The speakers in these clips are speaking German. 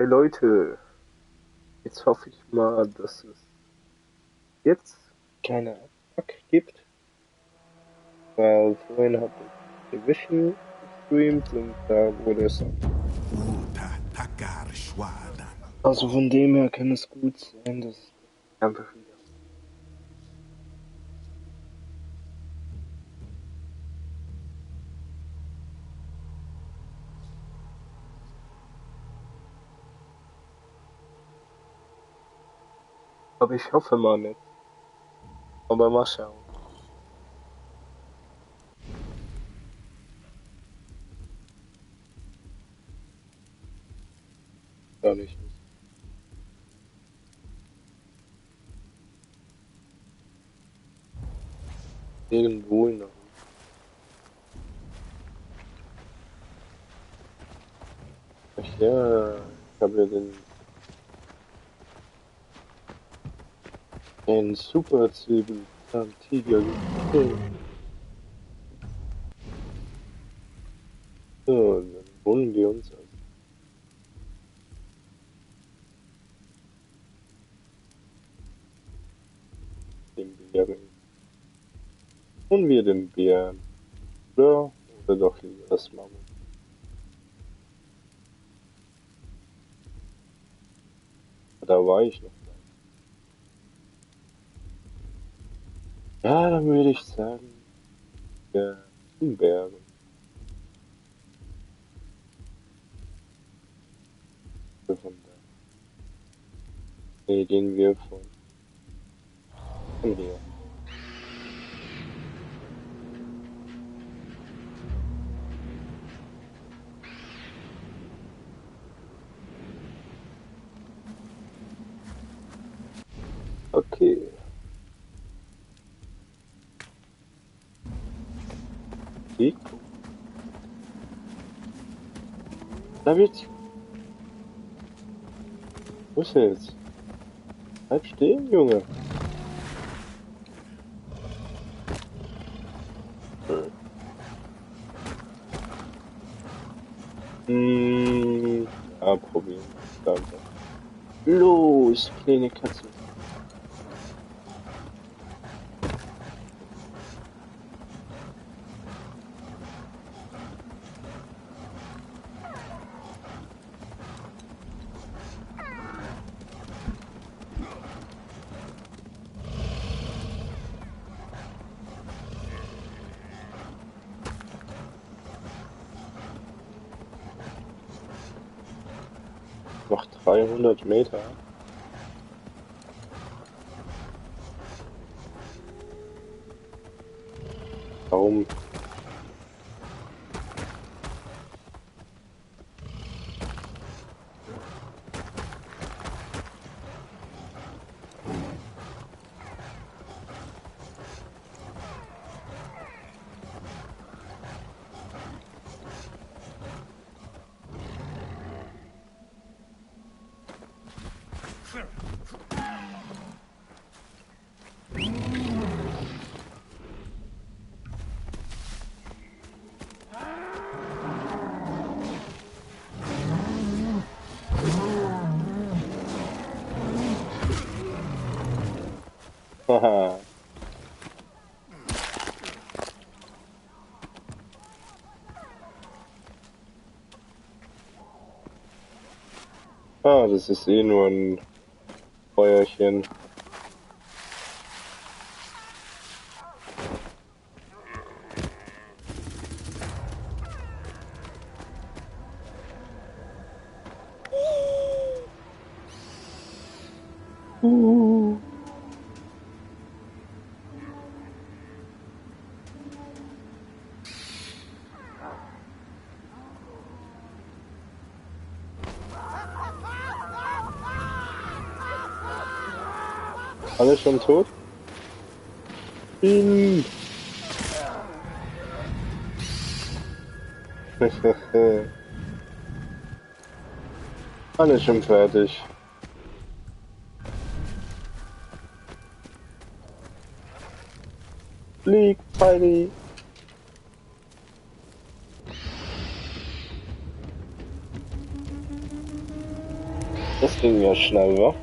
Hey Leute, jetzt hoffe ich mal, dass es jetzt keine Abfuck gibt, weil vorhin habe ich Division gestreamt und da wurde es ab. Also von dem her kann es gut sein, dass es einfach wieder. Aber ich hoffe mal nicht. Aber mal schauen. Gar nicht. Irgendwo in der Runde. Ach ja, ich habe ja den Super Tiger gefunden. So, und dann holen wir uns also den Bären. Holen wir den Bären. Oder doch lieber das Mammut. Da war ich noch. Ja, dann würde ich sagen, ja, Bergen. Von da. Nee, gehen wir von hier. Okay. Sieg. Da wird's. Wo ist er jetzt? Bleib stehen, Junge. Ja, probieren. Danke. Los, kleine Katze. Noch 300 Meter. Warum? Haha. Ah, das ist eh nur ein Feuerchen. Alle schon tot? Alle schon fertig. Flieg, Spidey. Das ging ja schnell, wa?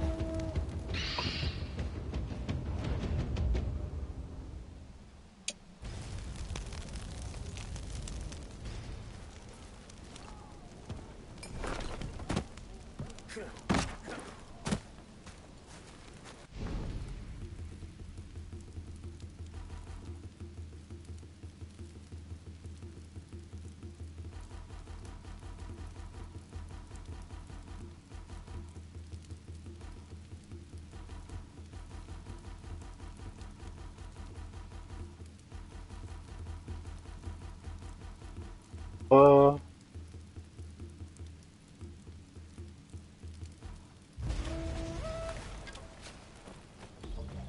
Äh,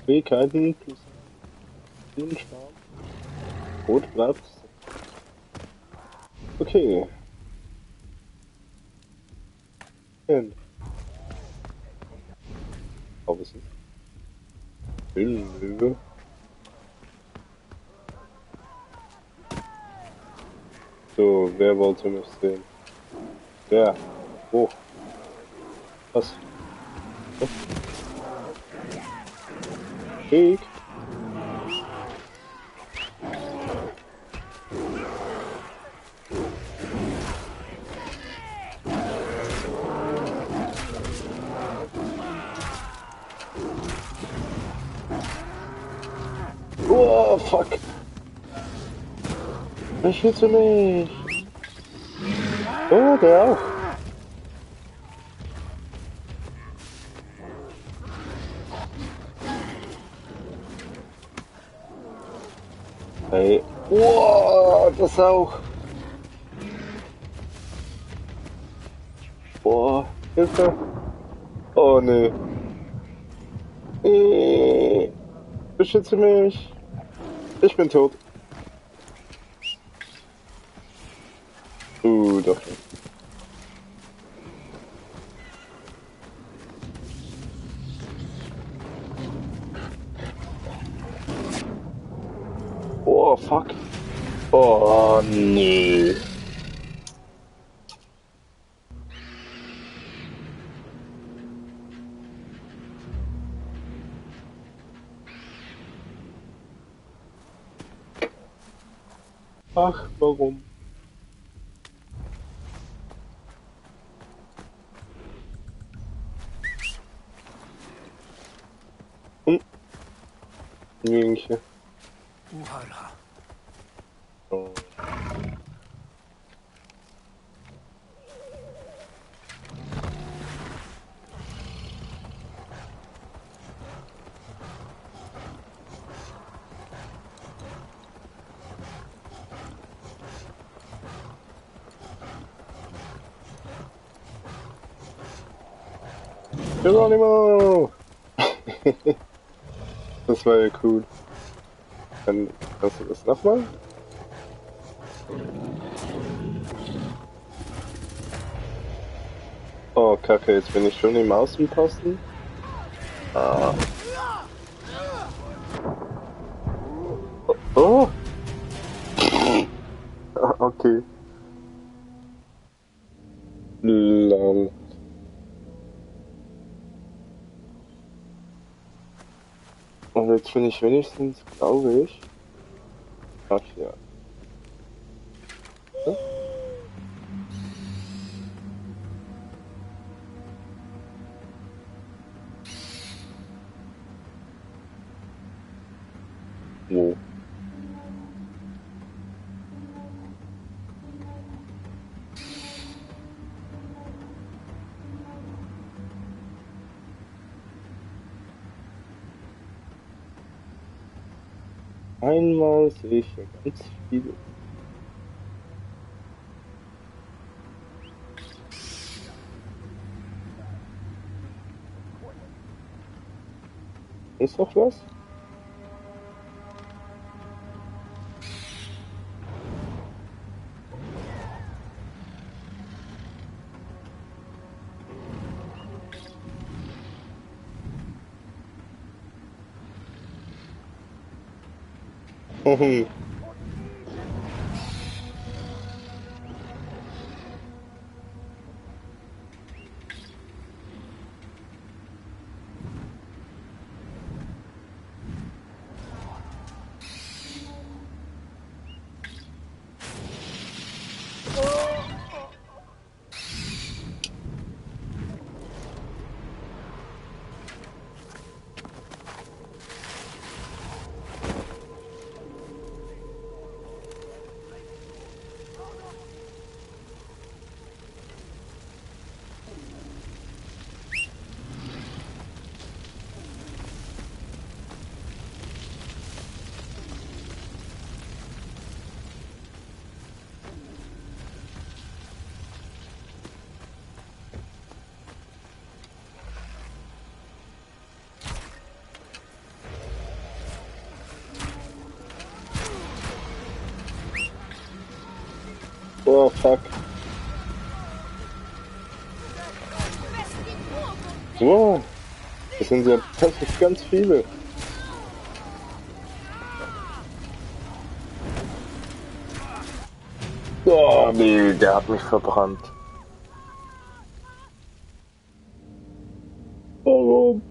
Fähigkeiten plus 10 Schaden. Rot bleibt. Okay. Hin. Aber es ist Höhlenlöwe. So, wer wollte mich sehen? Wer? Wo? Was? Weg? Oh, fuck. Ich hitze mich. Oh, der auch. Hey. Oh, das auch. Oh, Hilfe. Oh, nee. Beschütze mich. Ich bin tot. Doch nicht. Oh, fuck. Oh, nee. Ach, warum? Hm, Jüngchen. Uhala. Oh. Geronimo! Das war ja cool. Dann kannst du das nochmal? Oh, Kacke, jetzt bin ich schon im Außenposten. Ah. Oh! Ah, okay. Lol. Und jetzt bin ich wenigstens, glaube ich. Ach ja. Hm? Wo? Einmal sehe ich hier ganz viele. Ist noch was? Oh, fuck. Wow. Das sind ja plötzlich ganz viele. Oh, nee, der hat mich verbrannt. Warum?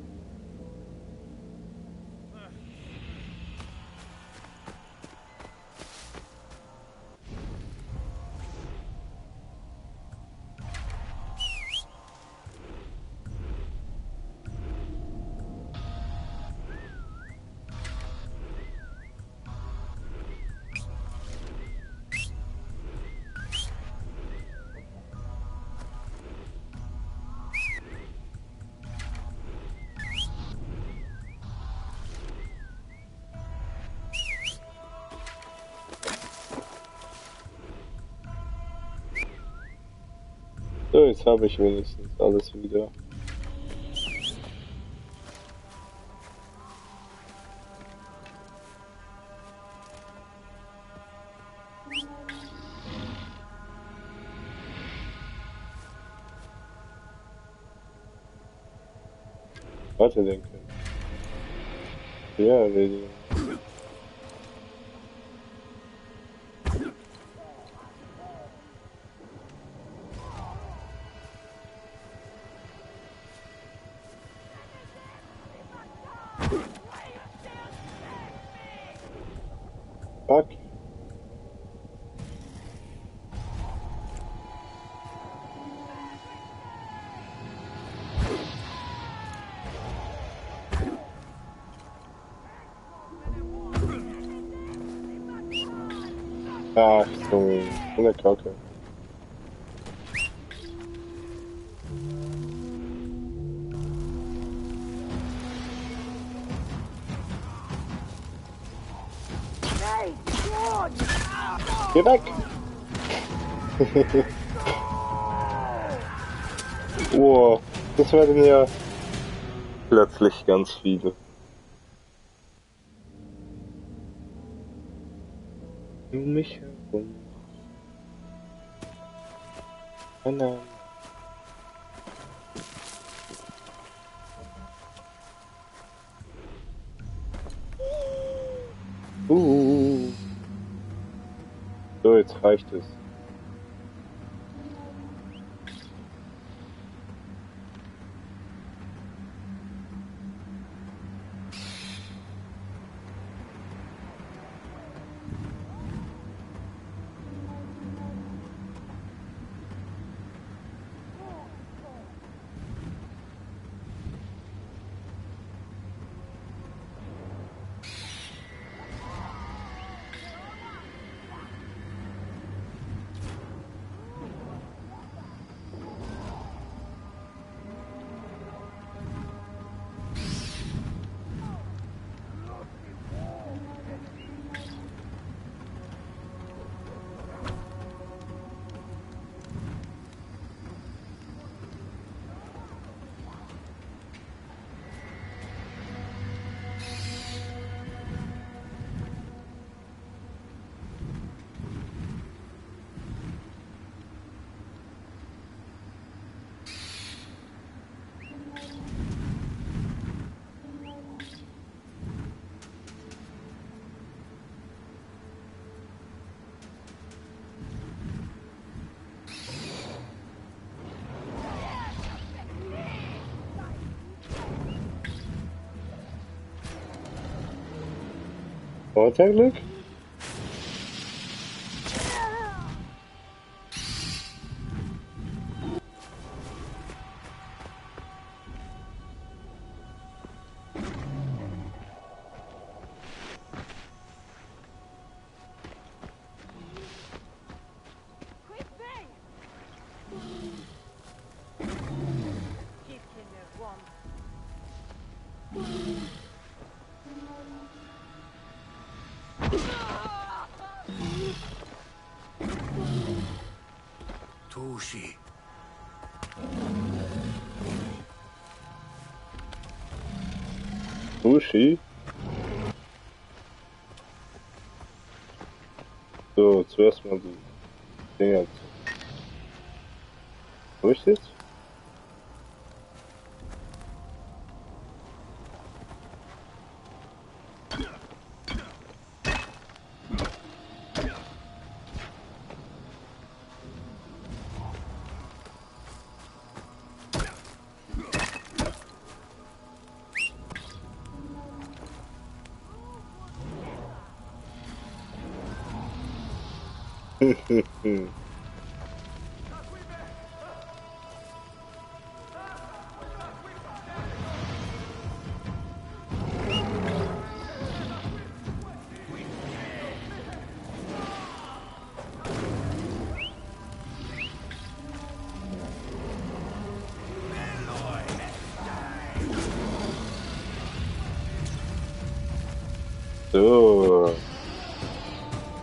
So, jetzt habe ich wenigstens alles wieder. Warte, denke. Ja, erledigen. Fuck. Ach, so eine Kacke. Geh weg! Oh, das werden ja plötzlich ganz viele. Um mich herum. Banane. So, jetzt reicht es. Vorteilglück? Tushi. Sushi? So, zuerst mal du. Ja, wo ist jetzt? So,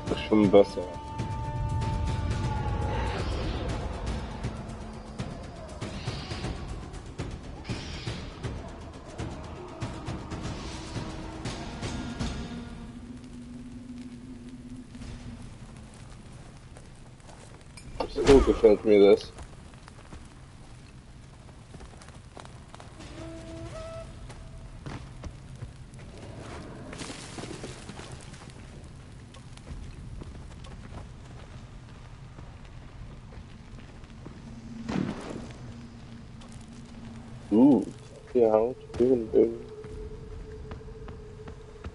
das ist schon besser. So gefällt mir das. Die Haut, Höhenbögen,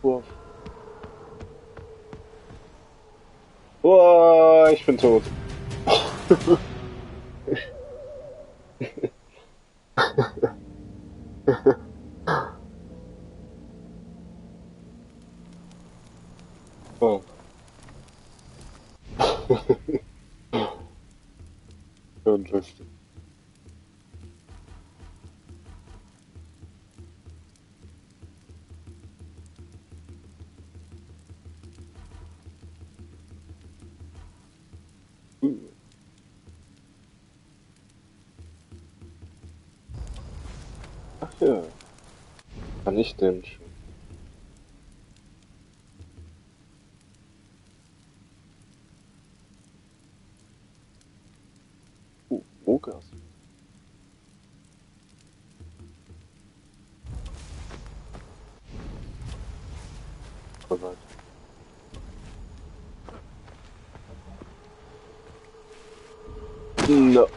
Wurf. Boah, ich bin tot. Oh. Schon lustig. Ach ja, kann ich denn schon? Mogas. Bereit. No.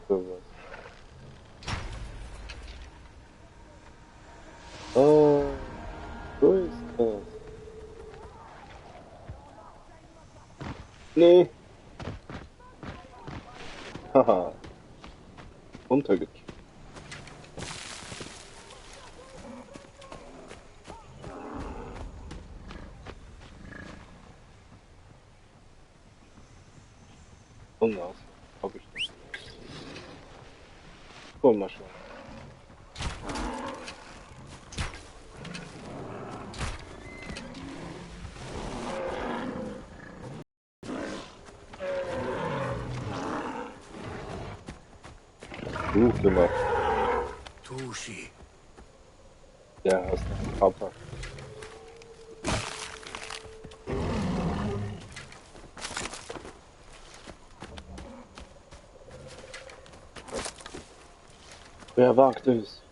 Bereit. Oh, wo ist das? Nee. Haha. Untergegangen. Und aus. Hab ich nicht. Wollen wir schauen. Gut gemacht. Tushi. Ja, hast du. Papa. Wer wagt es?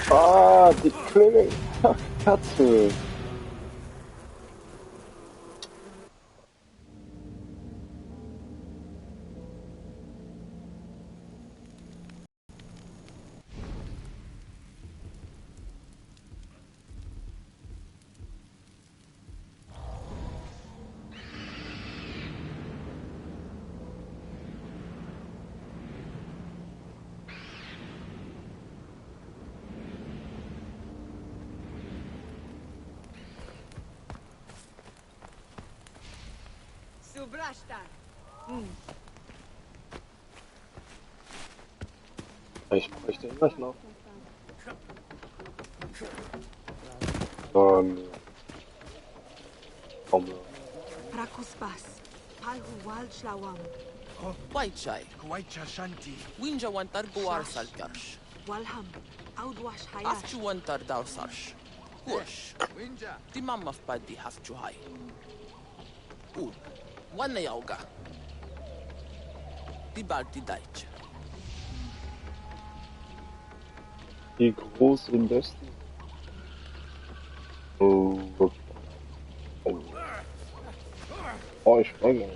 Ah, die kleine Katze. Subrashta. Ich bräuchte immer noch. Oh, nee. Baumler. Rakuspas. Palhu Walchlawam. Waichai, Kwaicha Shanti. Winja wantar guar salkarsh. Walham. Audwash Hayash. Afchu wantar dar sarsh. Kush, Winja. di mamma fpaddi hafchu hai. Ud, wanna yauga. Di balti daich. Die große Bestie. Oh, oh. Oh, ich springe.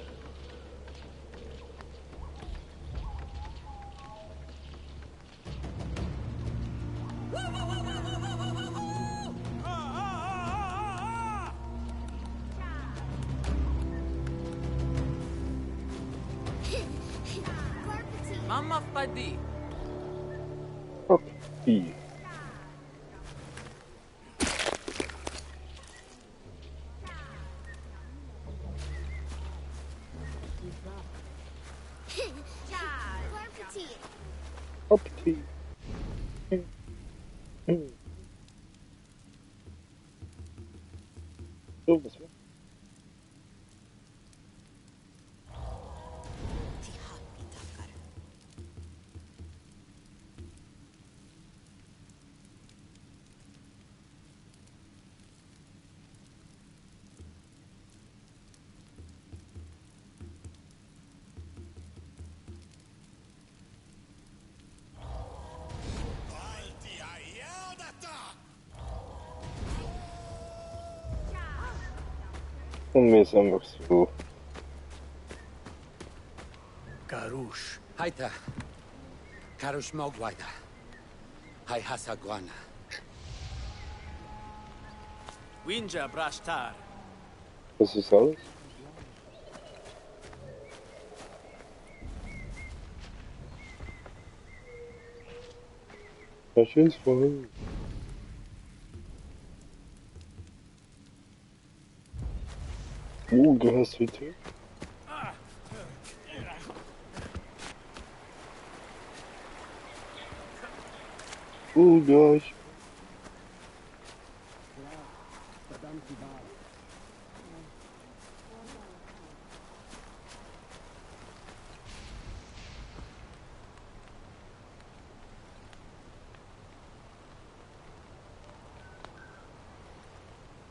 Mamma fpaddi. Okay. Okay. So, was war? Und mir ist einfach so. Karush. Haita. Karush Mogwaita. Hai Hasaguana. Winja Brashtar. Das ist alles. Ja, schönes Vorhin. Gehörst du hier? Gleich.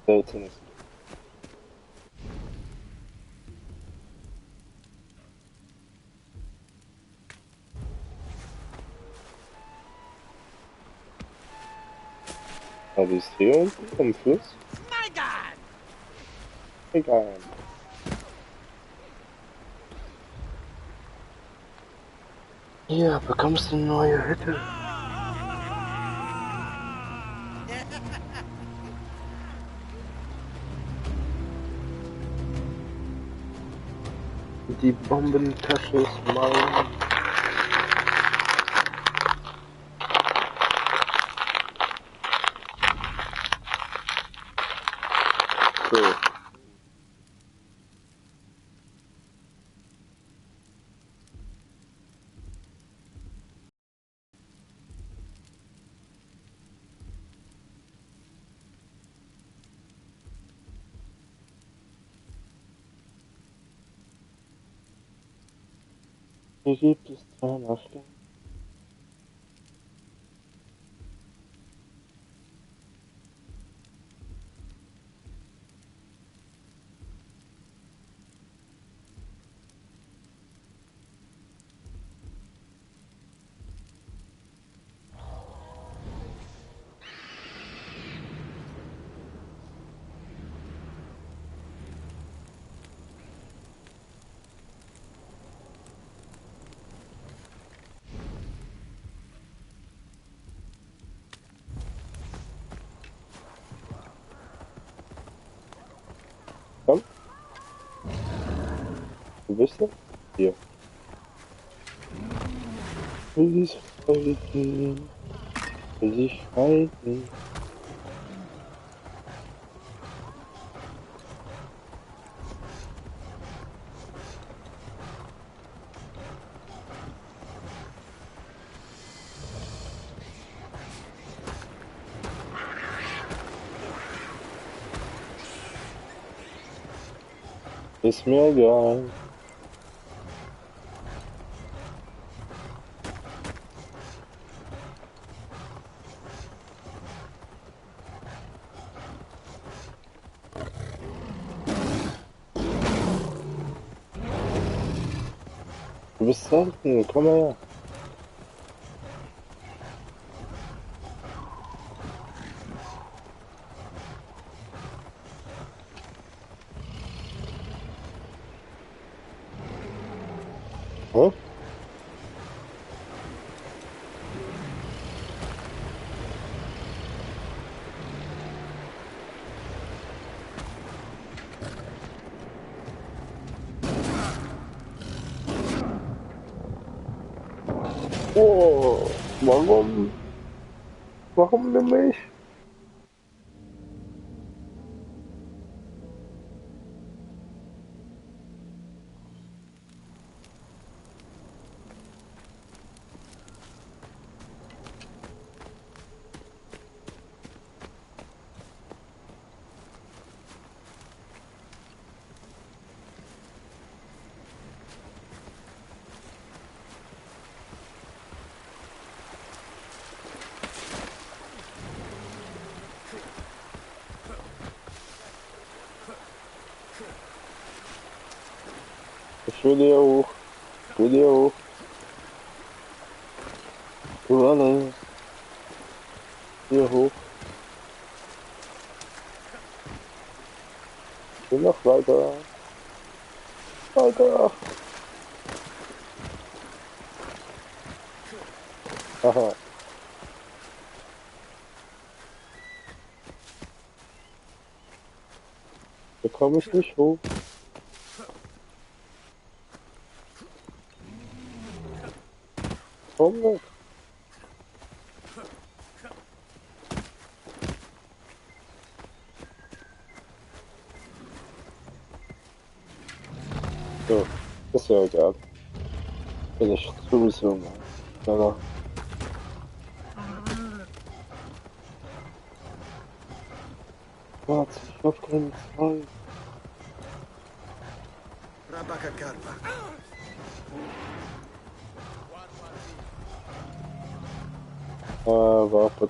Seltenes. Aber ist hier unten am Fluss? Egal. Hier bekommst du eine neue Hütte. Die Bombentasche ist mein. So. Hier gibt es 2 Nachrichten. Komm. Wo bist du? Hier. Will ich halten? Will ich halten? Ist mir egal. Du bist selten, komm mal her. Hä? Oh, warum? Warum nimm mich? Ich will hier hoch. Ich will hier hoch. Du alle. Hier hoch. Ich will noch weiter. Weiter. Aha. Da komme ich nicht hoch. Komm weg. So, ist ja egal. Bin ich sowieso mal. Ja, warte, ich hab keine Zeit. Rabakakarba. Warte.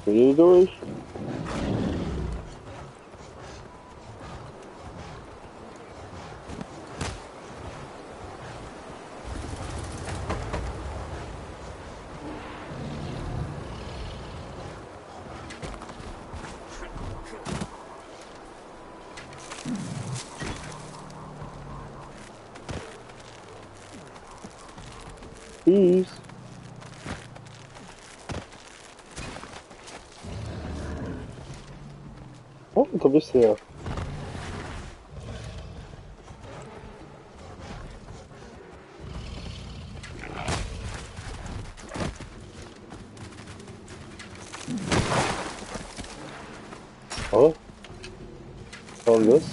Will durch. Tschüss. Oh, da bist du ja. Oh, warum das?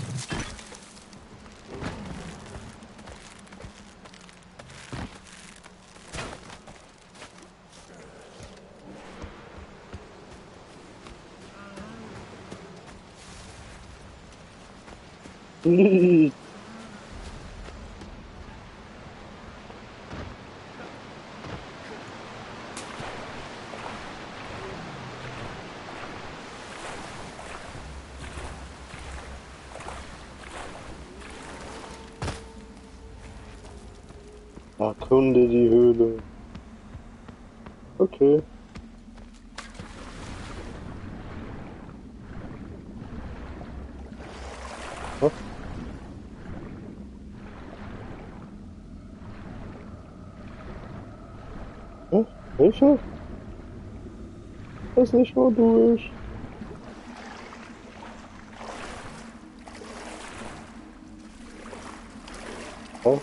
Erkunde die Höhle. Okay. Was? Hä? Hilfe? Das nicht nur durch. Hä?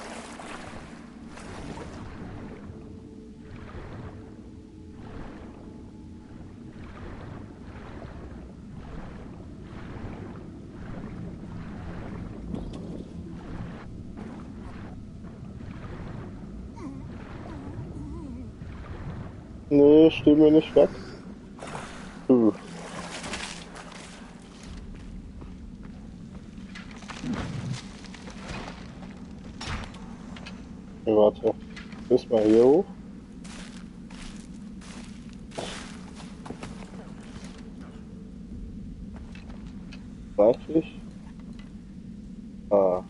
Nee, steh mir nicht weg. Uh. Ja, warte. Müssen wir hier hoch? Seitlich? Aha.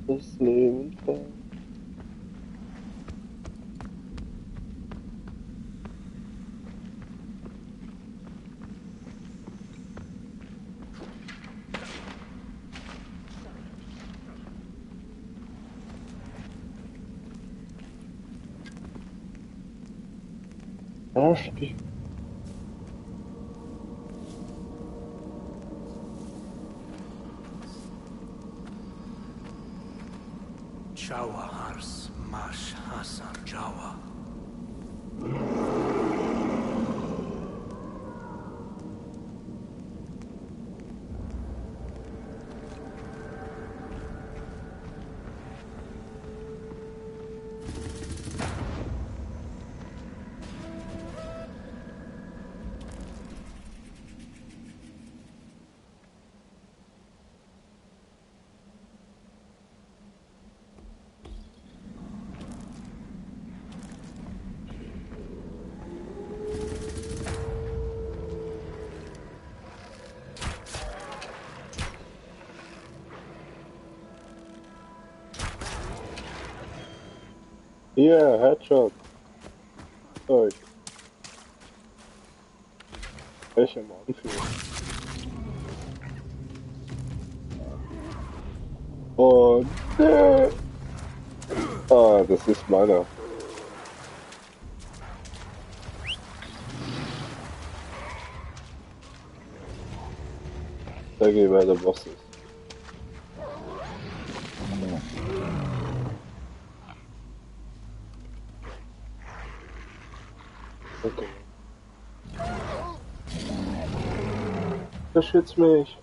Das Leben fällt. Arschgeweih. Jawa Hars Mash Hassan Jawa. Hier, Headshot. Zeug. Welcher mal anführen. Oh, nee. Ah, das ist meiner. Sag ich, wer der Boss ist. Okay. Beschütz mich.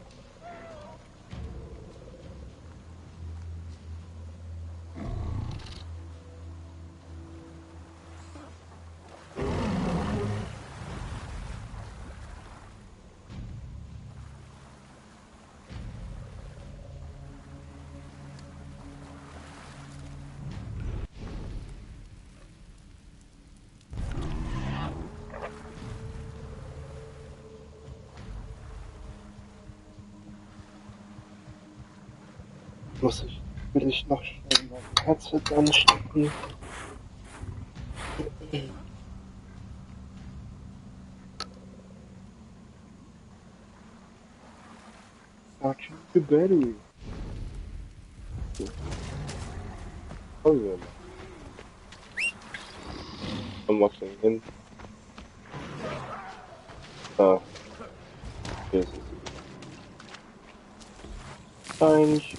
Will ich noch schnell mein Headset anstecken? Fucking the battery. Oh ja. Komm mal hin. Ah, hier ist es. Eigentlich.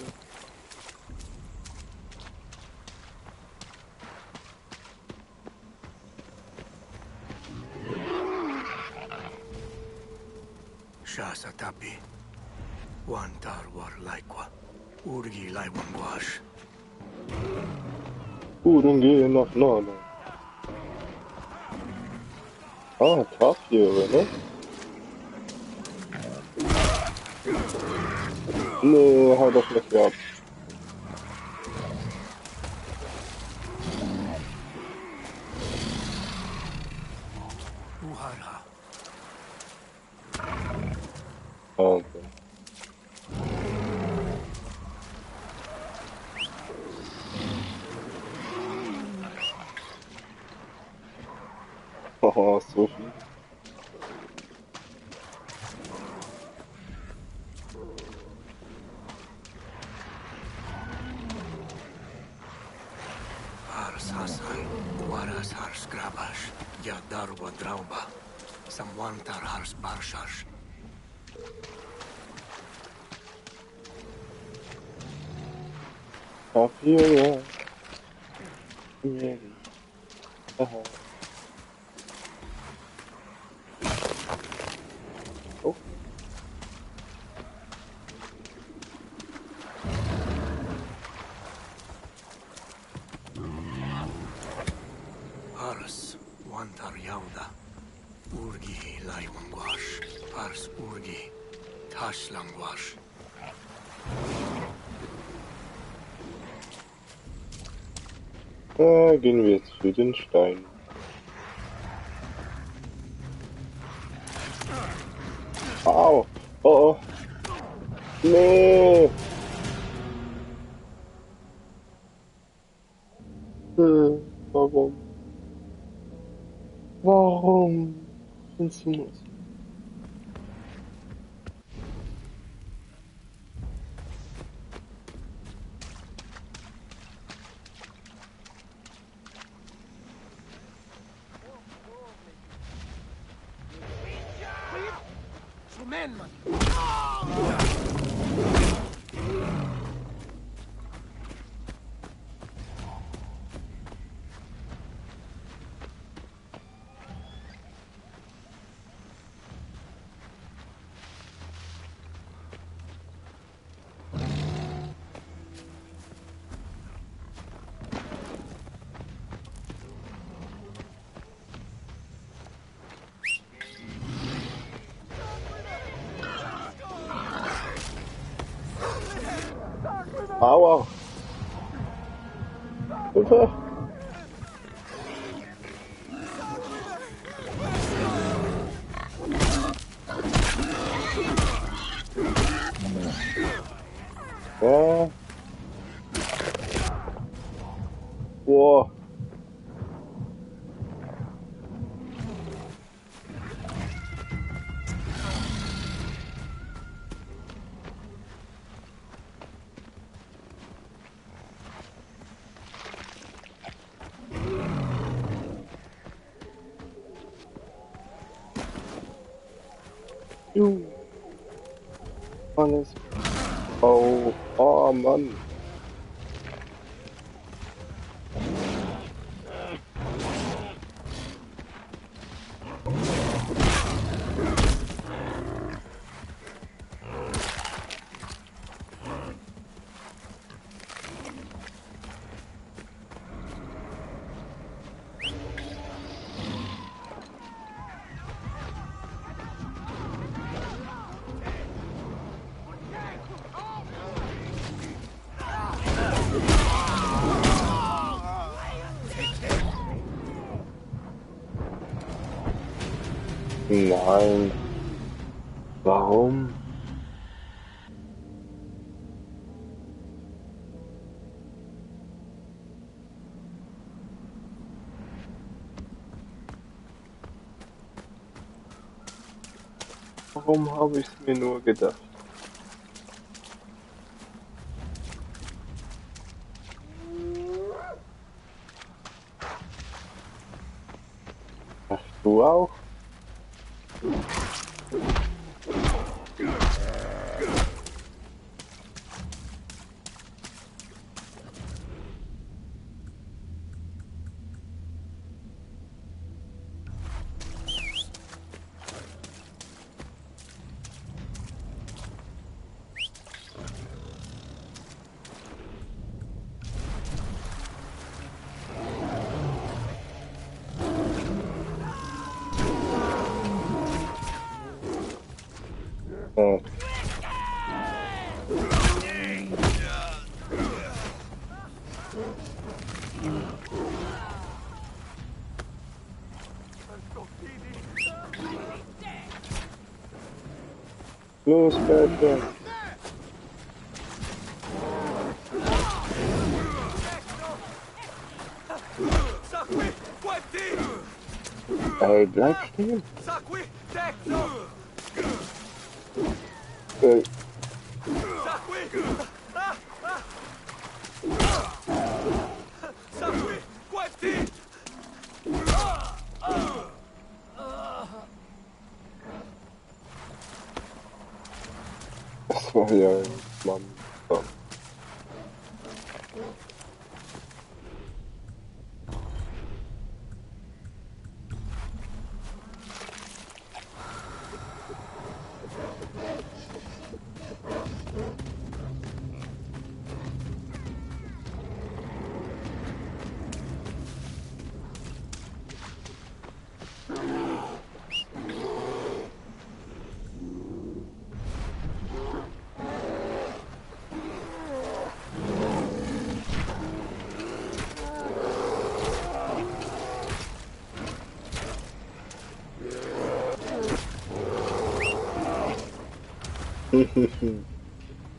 Shasa Tapi. Wantar war Laikwa. Urgi Laiwangwash. Dann geh nach Norden. Ah, Tapir, ne? Nee, hau doch nicht ab. Uhara. Ah, okay. Oh, so viel. Hars Hassan. Waras Hars Grabash. Yadarwa Drauba. Samwantar Hars Barshash. Papierer. Yeah. Aha. Oh. Ars, Wantar Yauda, Urgi Laiwangwash, Ars Urgi, Tashlangwash. Gehen wir jetzt für den Stein. Au! Oh, oh! Nee! Warum? Warum? Findest du das? Aua! Hilfe! Ja. Boah. Alles. Oh, oh Mann. Nein. Warum? Warum habe ich es mir nur gedacht? Ach, du auch? Ja. Los, Bertha. Ey, bleib stehen. Ey. Das war ja ein Mann.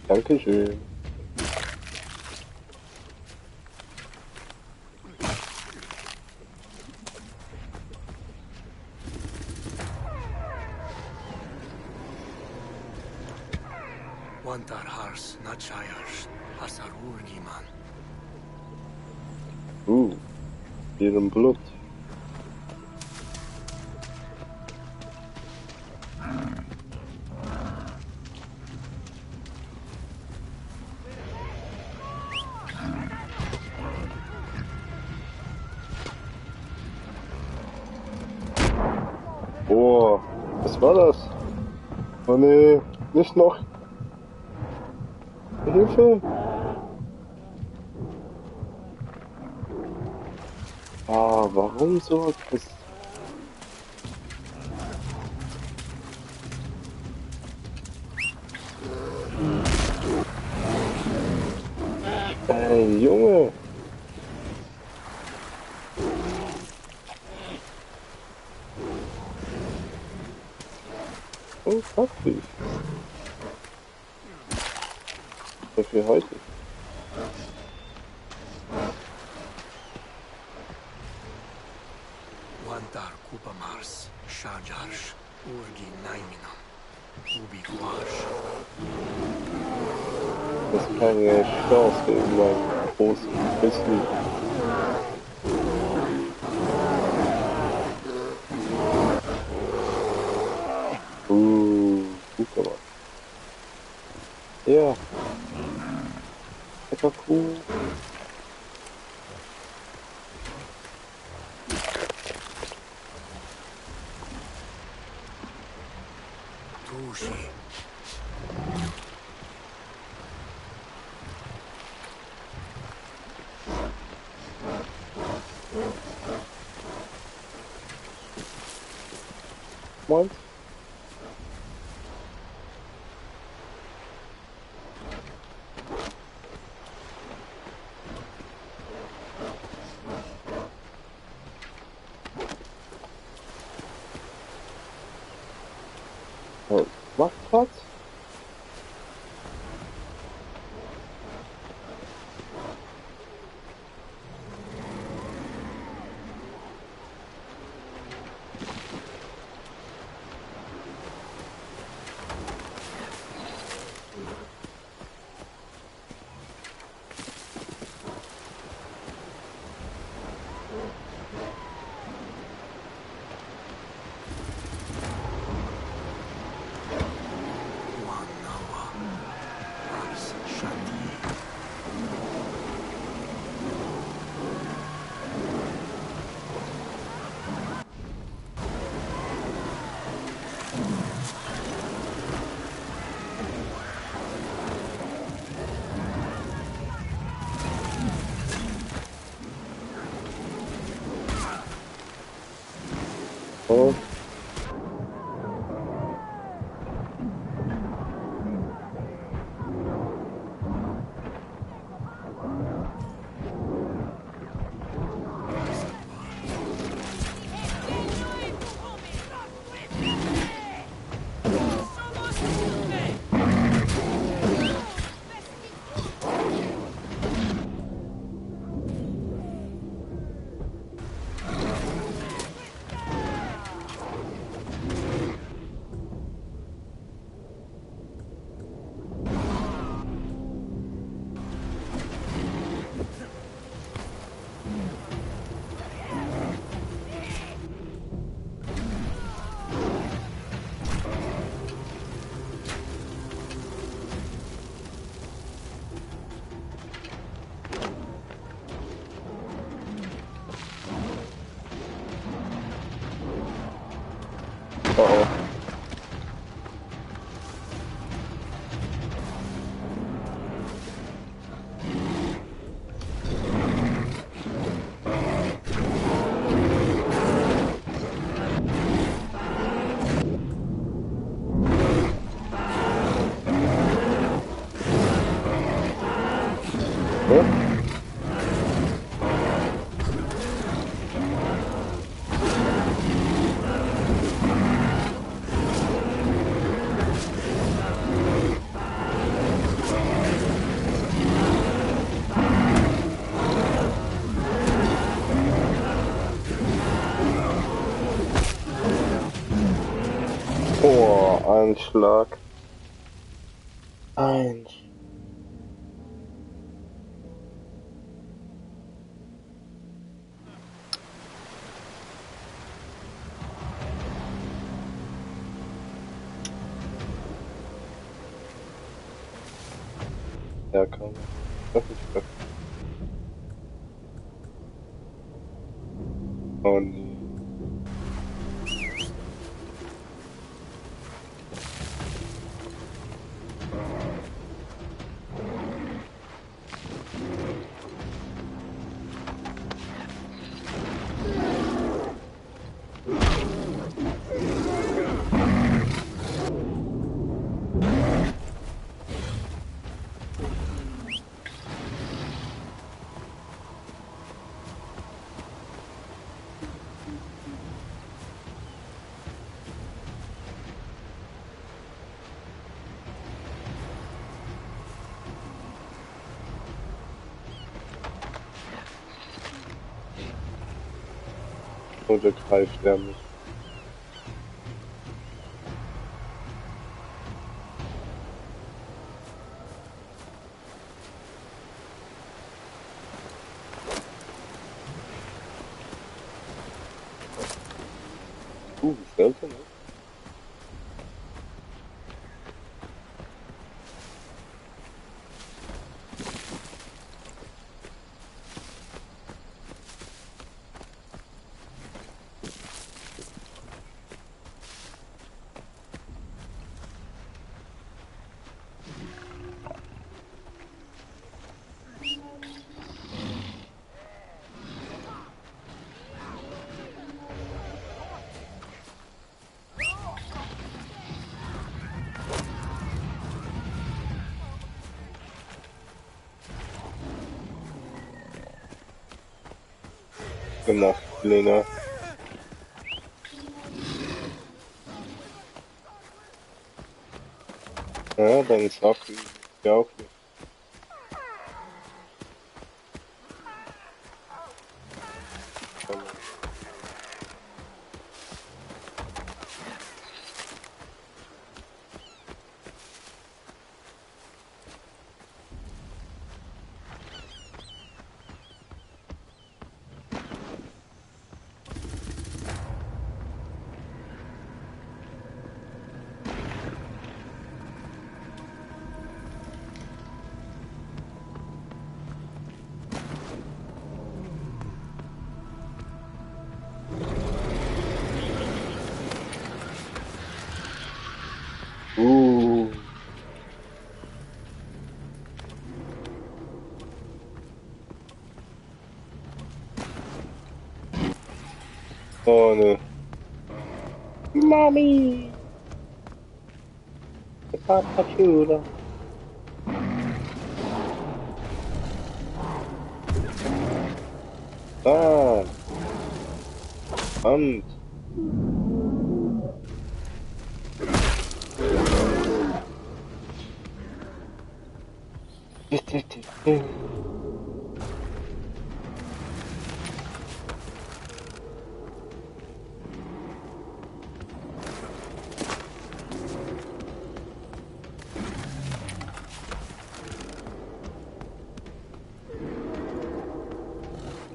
Dankeschön. Wantar Hars, Nachayars, Hasarurgiman. Ihrem Blut. Oh, was war das? Oh nee, nicht noch. Hilfe! Ah, warum so? Ey, Junge! Unglaublich. So viel heute. Wantar Kupamars, Shajarsh, Urgi Naiminam, Ubikwash. Das ist keine Chance gegen meinen großen Grizzly. Gut gemacht. Ja. Lecker cool. Tushi. Moin. Macht was? Wanawa. Hars Shati. Oh. Ja? Oh, ein Schlag. Ein Schlag. Ja, komm. Das ist das. Oh nee. Oder greift er mich. Wie selten, ne? Gemacht, Lena. Ja, dann sag ich ja auch nicht. Uh. Oh ne. Mami. Papa Chula. Ah. Und.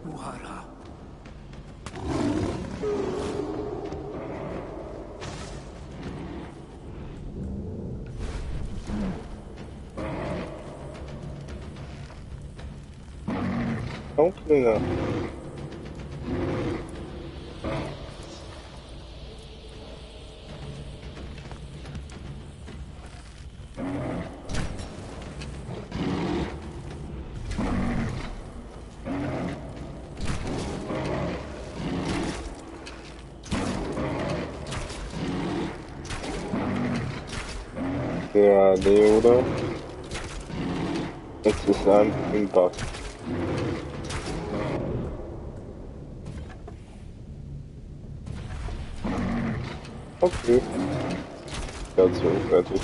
Muhara. Komm, Klinger. Ja, nee, oder? Jetzt ist ein im Bug. Okay. Ganz fertig.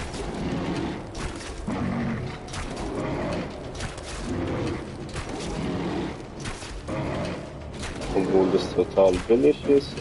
Obwohl das total billig ist.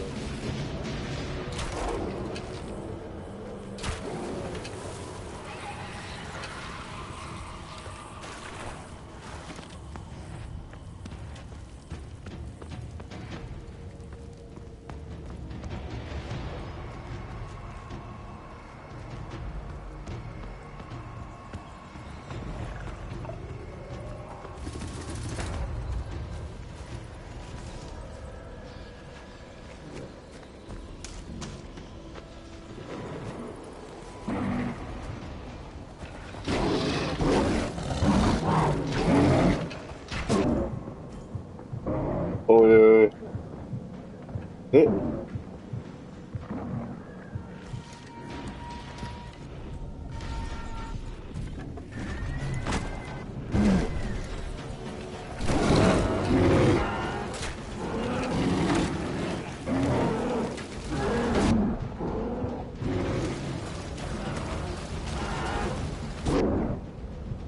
Oh je. Nee.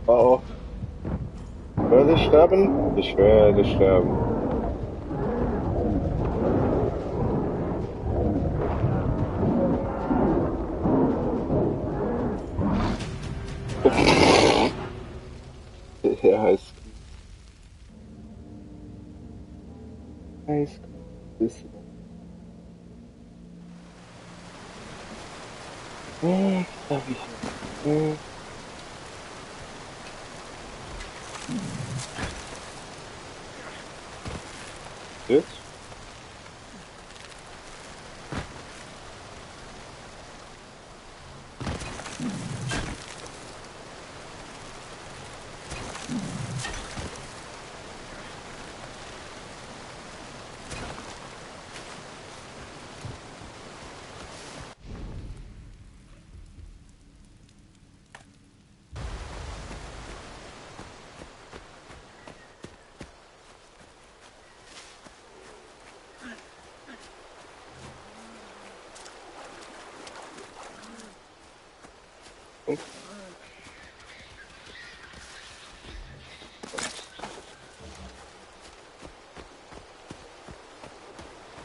Oh, oh. Werde ich sterben? Ich werde sterben. Ja, es ist. Darf ich noch? Jetzt?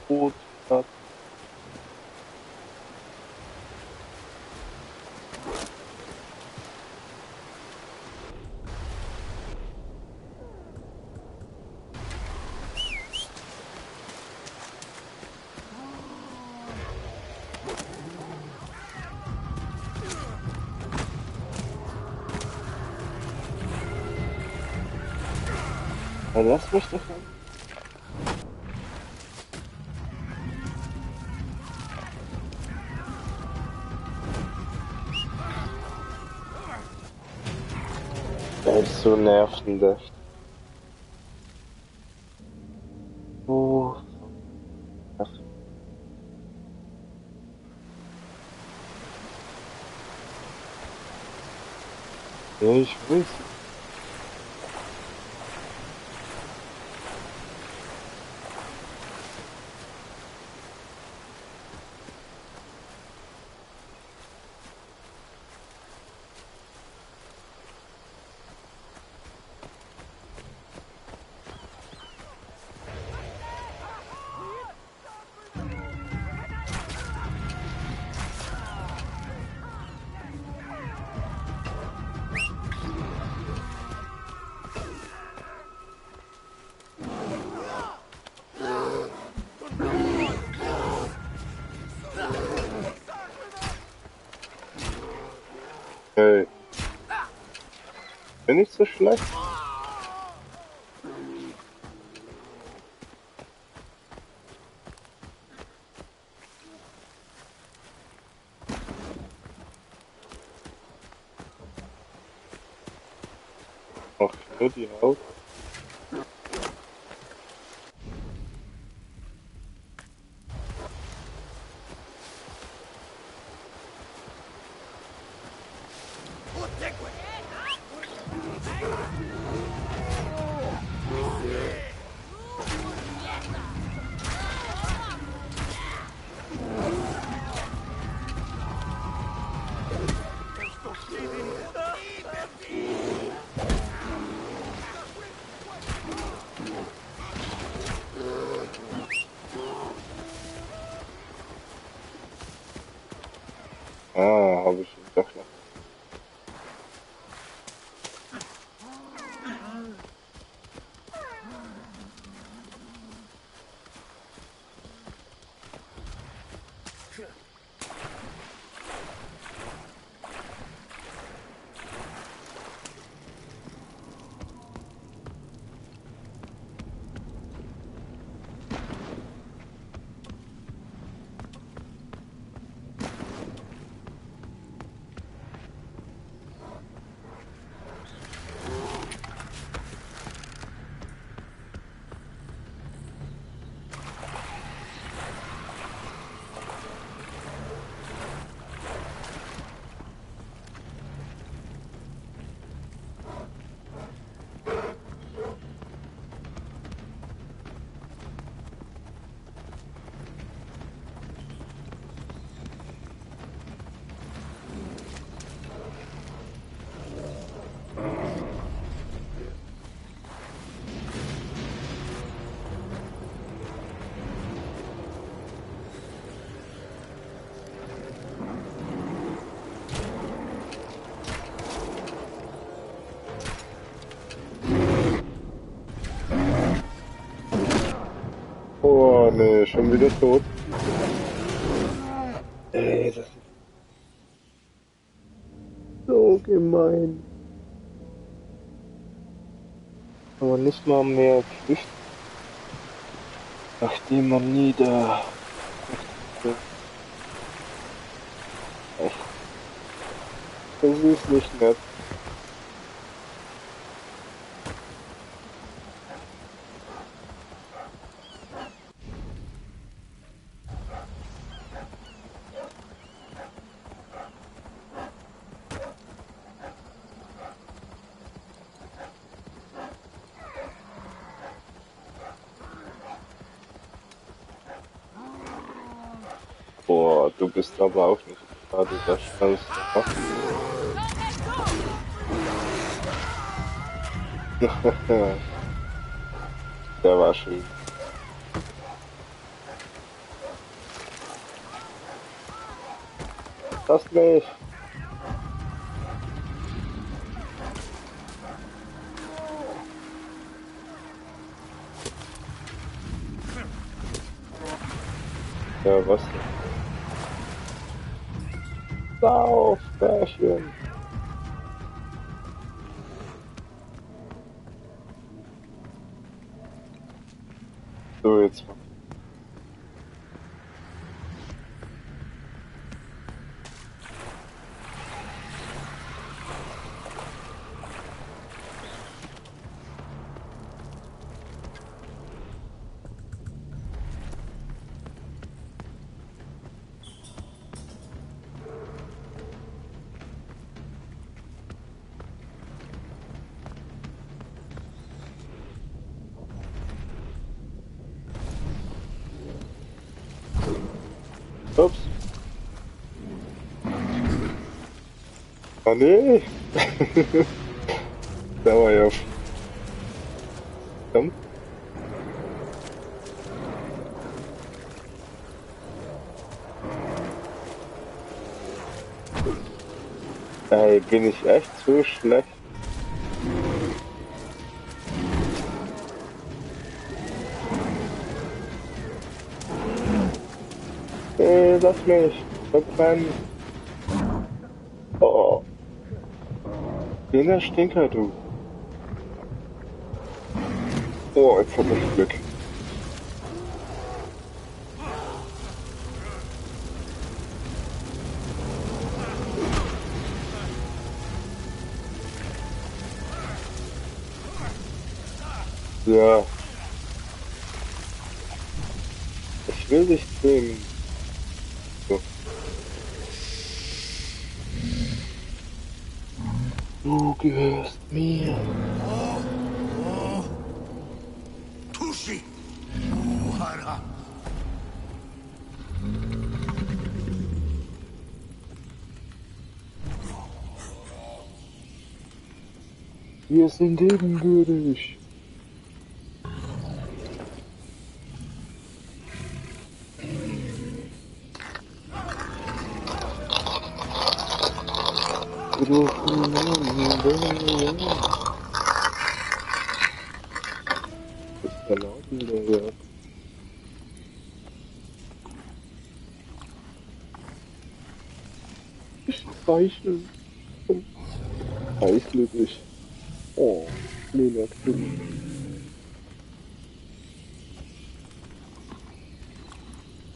Gut, ja. Dann lass mich doch mal. Der ist so nervend, echt. Oh. Ach. Ja, ich weiß. Hey. Bin ich so schlecht? Ach, nur die Haut. Ah, habe ich ihn doch noch. Oh ne, schon wieder tot. Ey, das ist so gemein. Aber nicht mal mehr flüchten, nachdem man nie da. Echt, das ist nicht nett. Boah, du bist aber auch nicht gerade das Schnellste. Der war schön. Das nicht. Ja, was denn? Lauf, Bärchen. So, jetzt. Ups. Ah, nee. Der war ja. Komm. Ey, bin ich echt so schlecht? Lass mich verbrennen. Oh, der Stinker, du. Oh, jetzt hab ich Glück. Ja. Ich will dich sehen. So. Du gehörst mir. Tushi! Uhara! Wir sind ebenbürtig. Wir dürfen das Granatenlehrwerk. Ich zeichne zum Eislöblich. Oh, Lena Kim.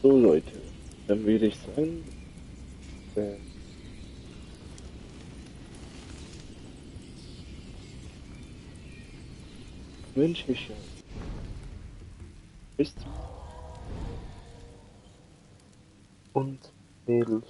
So Leute, dann würde ich sagen, wünsche ich euch bis zum und Mädels.